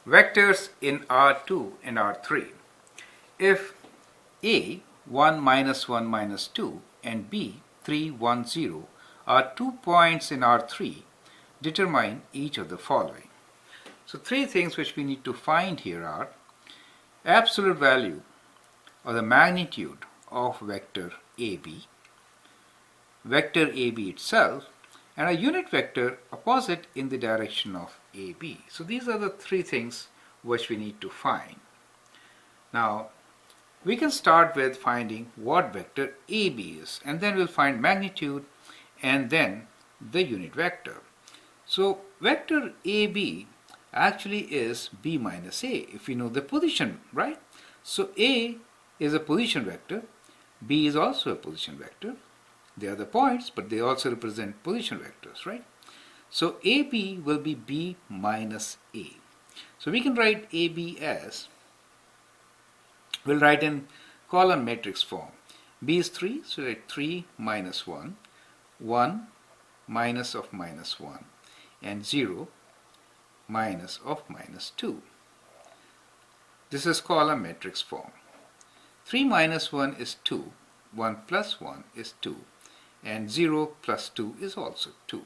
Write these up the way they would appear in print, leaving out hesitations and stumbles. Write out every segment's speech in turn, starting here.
Vectors in R2 and R3. If A 1 minus 1 minus 2 and B 3 1 0 are 2 points in R3, determine each of the following. So three things which we need to find here are absolute value or the magnitude of vector AB, vector AB itself, and a unit vector opposite in the direction of AB. So these are the three things which we need to find. Now we can start with finding what vector AB is, and then we'll find magnitude and then the unit vector. So vector AB actually is B minus A if we know the position, right? So A is a position vector, B is also a position vector. They are the points, but they also represent position vectors, right? So AB will be B minus A. So we can write AB as, we'll write in column matrix form. B is 3, so write 3 minus 1, 1 minus of minus 1, and 0 minus of minus 2. This is column matrix form. 3 minus 1 is 2, 1 plus 1 is 2, and 0 plus 2 is also 2.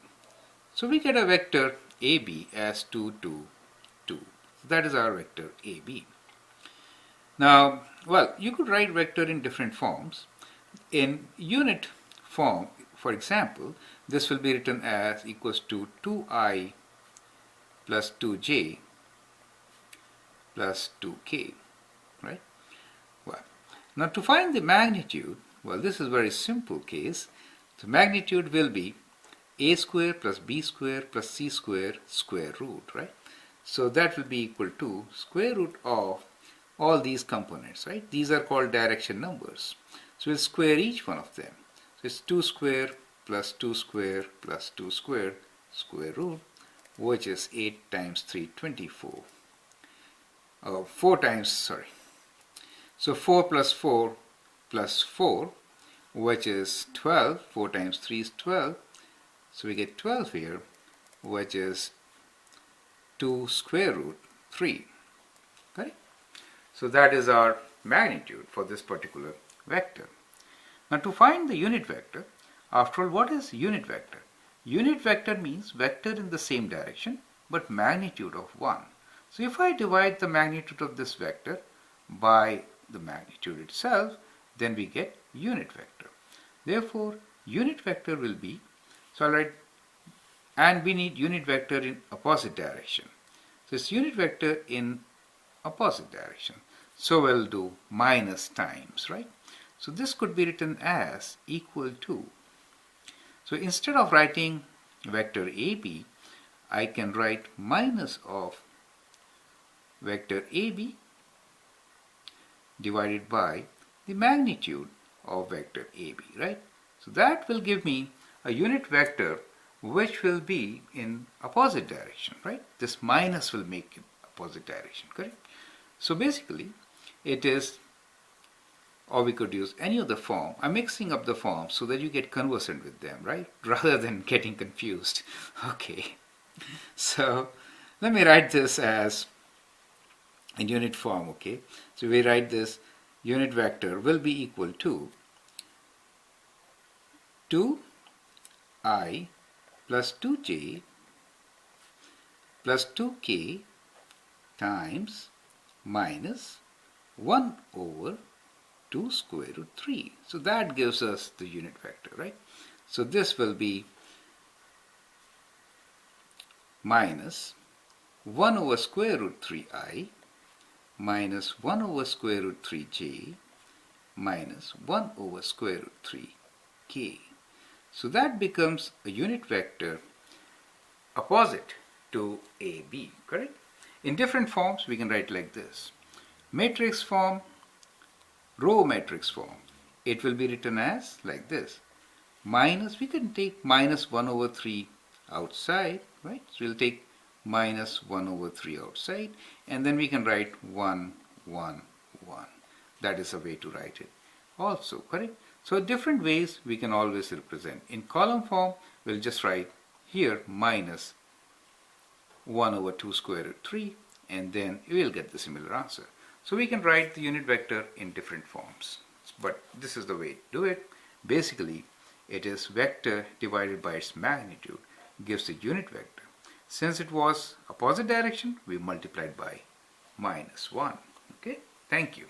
So we get a vector AB as 2, 2, 2. That is our vector AB. Now, well, you could write vector in different forms. In unit form, for example, this will be written as equals to 2i plus 2j plus 2k, right? Well, now to find the magnitude, well, this is a very simple case. The magnitude will be a square plus b square plus c square square root, right? So that will be equal to square root of all these components, right? These are called direction numbers. So we'll square each one of them. So it's 2 square plus 2 square plus 2 square square root, which is 8 times 3, 24. 4 times, sorry. So 4 plus 4 plus 4, which is 12. 4 times 3 is 12. So we get 12 here, which is 2 square root 3. Correct? So that is our magnitude for this particular vector. Now to find the unit vector, after all, what is unit vector? Unit vector means vector in the same direction but magnitude of 1. So if I divide the magnitude of this vector by the magnitude itself, then we get unit vector. Therefore, unit vector will be, so I'll write, and we need unit vector in opposite direction. So it's unit vector in opposite direction. So we'll do minus times, right? So this could be written as equal to. So instead of writing vector AB, I can write minus of vector AB divided by the magnitude of vector AB, right? So that will give me a unit vector which will be in opposite direction, right? This minus will make it opposite direction, correct? So basically it is, or we could use any other form. I'm mixing up the forms so that you get conversant with them, right? Rather than getting confused. Okay. So let me write this as in unit form, okay? So we write this unit vector will be equal to 2i plus 2j plus 2k times minus 1 over 2 square root 3. So that gives us the unit vector, right? So this will be minus 1 over square root 3i minus 1 over square root 3j minus 1 over square root 3k. So that becomes a unit vector opposite to AB, correct? In different forms we can write like this. Matrix form, row matrix form, it will be written as like this. Minus, we can take minus 1 over 3 outside, right? So we'll take minus 1 over 3 outside, and then we can write 1, 1, 1. That is a way to write it also, correct? So different ways we can always represent. In column form, we'll just write here minus 1 over 2 square root 3, and then we will get the similar answer. So we can write the unit vector in different forms, but this is the way to do it. Basically, it is vector divided by its magnitude gives the unit vector. Since it was opposite direction, we multiplied by -1. Okay, thank you.